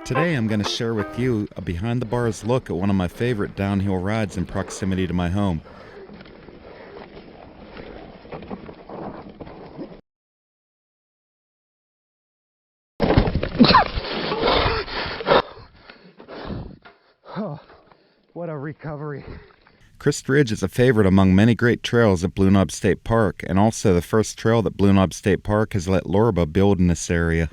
Today I'm going to share with you a behind-the-bars look at one of my favorite downhill rides in proximity to my home. Oh, what a recovery. Kriste Ridge is a favorite among many great trails at Blue Knob State Park, and also the first trail that Blue Knob State Park has let LHORBA build in this area.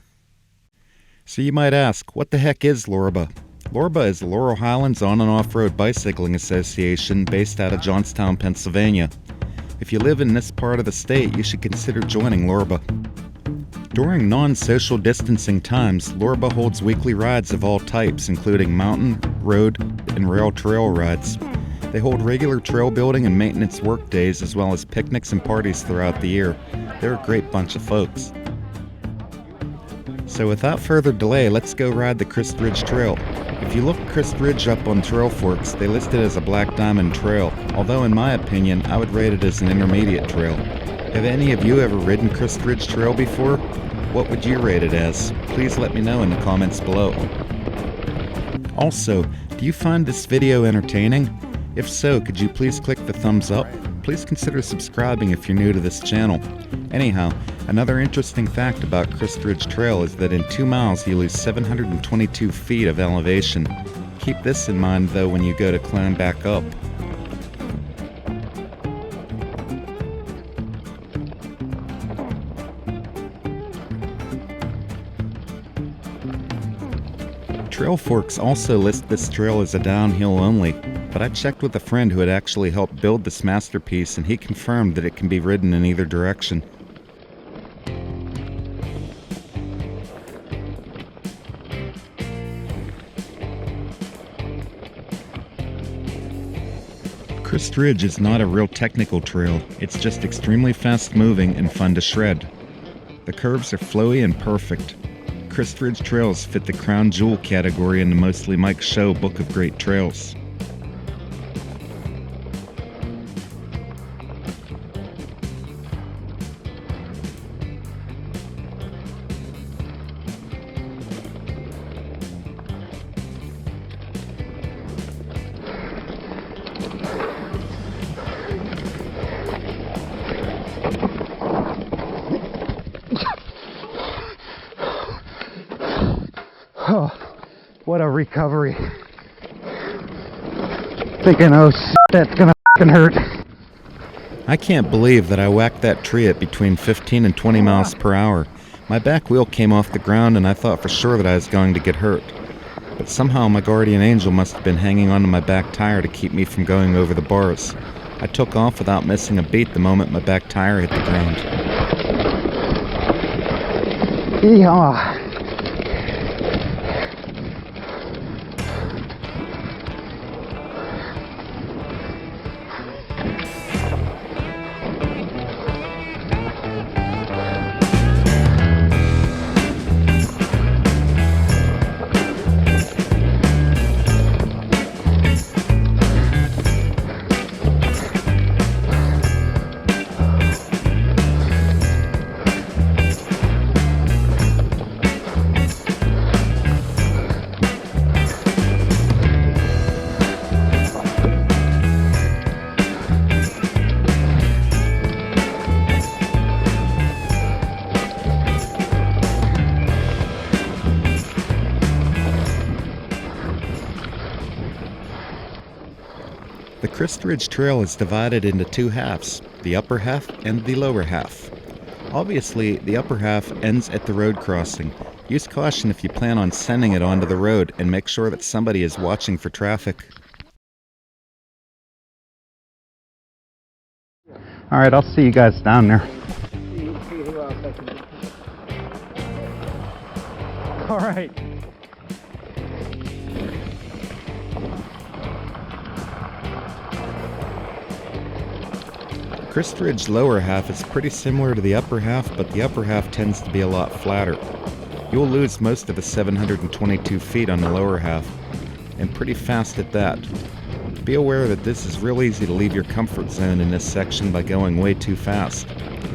So you might ask, what the heck is LHORBA? LHORBA is the Laurel Highlands On and Off-Road Bicycling Association based out of Johnstown, Pennsylvania. If you live in this part of the state, you should consider joining LHORBA. During non-social distancing times, LHORBA holds weekly rides of all types, including mountain, road, and rail trail rides. They hold regular trail building and maintenance work days, as well as picnics and parties throughout the year. They're a great bunch of folks. So without further delay, let's go ride the Kriste Ridge Trail. If you look Kriste Ridge up on Trail Forks, they list it as a Black Diamond Trail, although in my opinion, I would rate it as an intermediate trail. Have any of you ever ridden Kriste Ridge Trail before? What would you rate it as? Please let me know in the comments below. Also, do you find this video entertaining? If so, could you please click the thumbs up? Please consider subscribing if you're new to this channel. Anyhow, another interesting fact about Kriste Ridge Trail is that in 2 miles you lose 722 feet of elevation. Keep this in mind though when you go to climb back up. Trail Forks also list this trail as a downhill only, but I checked with a friend who had actually helped build this masterpiece, and he confirmed that it can be ridden in either direction. Kriste Ridge is not a real technical trail, it's just extremely fast moving and fun to shred. The curves are flowy and perfect. Kriste Ridge trails fit the crown jewel category in the Mostly Mike Show Book of Great Trails. Oh, what a recovery. Thinking, oh shit, that's gonna fucking hurt. I can't believe that I whacked that tree at between 15 and 20 miles per hour. My back wheel came off the ground and I thought for sure that I was going to get hurt. But somehow my guardian angel must have been hanging onto my back tire to keep me from going over the bars. I took off without missing a beat the moment my back tire hit the ground. Yeehaw. The Kriste Ridge Trail is divided into 2 halves, the upper half and the lower half. Obviously, the upper half ends at the road crossing. Use caution if you plan on sending it onto the road, and make sure that somebody is watching for traffic. Alright, I'll see you guys down there. Alright. Kriste Ridge lower half is pretty similar to the upper half, but the upper half tends to be a lot flatter. You'll lose most of the 722 feet on the lower half, and pretty fast at that. Be aware that this is real easy to leave your comfort zone in this section by going way too fast.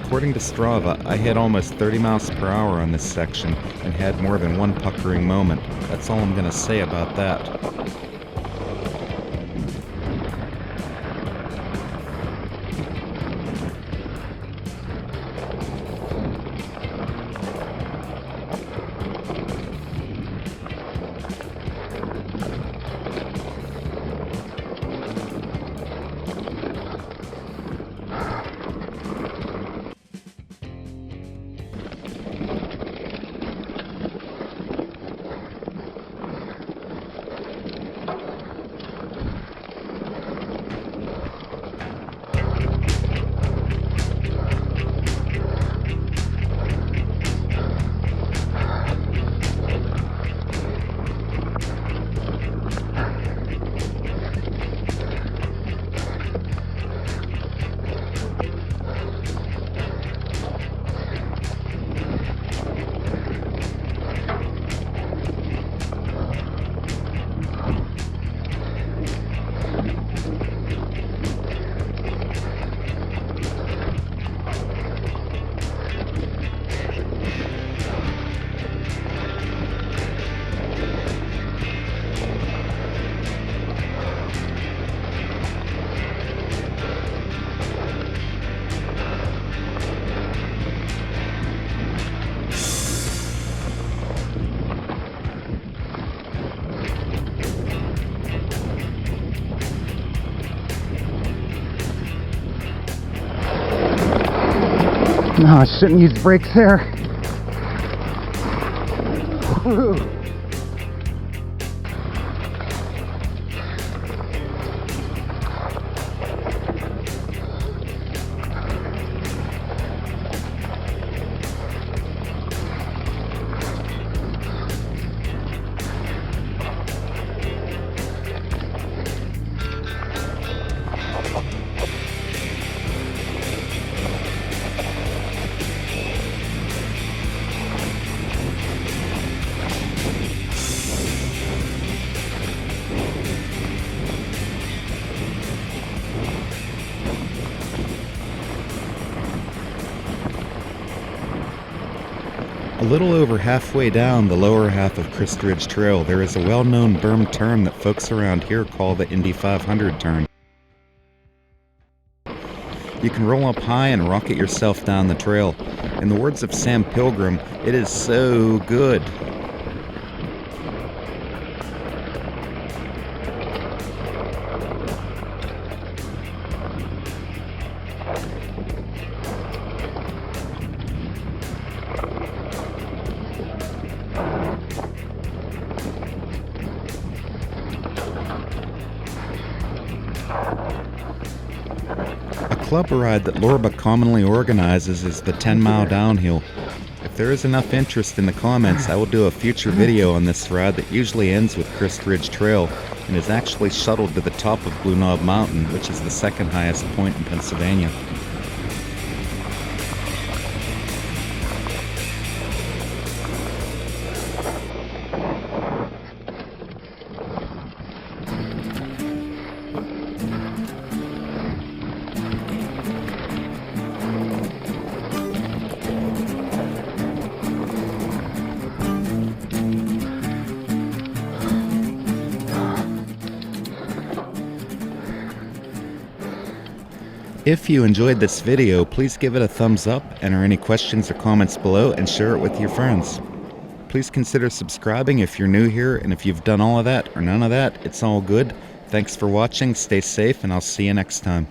According to Strava, I hit almost 30 miles per hour on this section and had more than one puckering moment. That's all I'm gonna say about that. No, I shouldn't use brakes there. Whew. A little over halfway down the lower half of Kriste Ridge Trail, there is a well-known berm turn that folks around here call the Indy 500 turn. You can roll up high and rocket yourself down the trail. In the words of Sam Pilgrim, it is so good. A club ride that LHORBA commonly organizes is the 10-mile downhill. If there is enough interest in the comments, I will do a future video on this ride that usually ends with Kriste Ridge Trail and is actually shuttled to the top of Blue Knob Mountain, which is the second highest point in Pennsylvania. If you enjoyed this video, please give it a thumbs up, enter any questions or comments below, and share it with your friends. Please consider subscribing if you're new here, and if you've done all of that or none of that, it's all good. Thanks for watching, stay safe, and I'll see you next time.